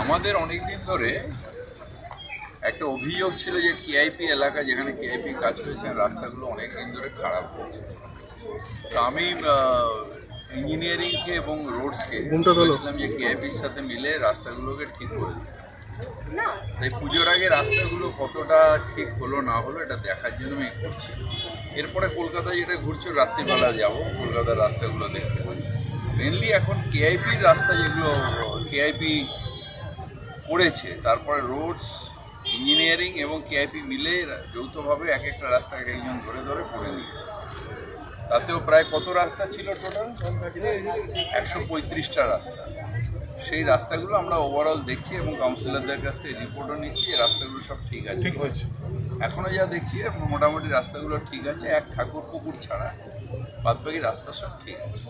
আমাদের অনেকদিন ধরে একটা অভিযোগ ছিল যে কেআইপি এলাকা, যেখানে কেআইপি কাজ করেছেন, রাস্তাগুলো অনেকদিন ধরে খারাপ হচ্ছে। তো আমি ইঞ্জিনিয়ারিংকে এবং রোডসকে বলেছিলাম যে কেআইপির সাথে মিলে রাস্তাগুলোকে ঠিক করে দিই। তাই পুজোর আগে রাস্তাগুলো কতটা ঠিক হলো না হলো এটা দেখার জন্য আমি করছি। এরপরে কলকাতায় যেটা ঘুরছো, রাত্রিবেলা যাবো কলকাতার রাস্তাগুলো দেখতে পাই। মেনলি এখন কেআইপির রাস্তা যেগুলো কেআইপি করেছে, তারপরে রোডস, ইঞ্জিনিয়ারিং এবং কেআইপি মিলে যৌথভাবে এক একটা রাস্তা একজন ধরে ধরে করে নিয়েছে। তাতেও প্রায় কত রাস্তা ছিল টোটাল? 135টা রাস্তা। সেই রাস্তাগুলো আমরা ওভারঅল দেখছি এবং কাউন্সিলরদের কাছ থেকে রিপোর্টও নিচ্ছি। এই রাস্তাগুলো সব ঠিক আছে, এখনও যা দেখছি মোটামুটি রাস্তাগুলো ঠিক আছে, এক ঠাকুর পুকুর ছাড়া বাদবাকি রাস্তা সব ঠিক আছে।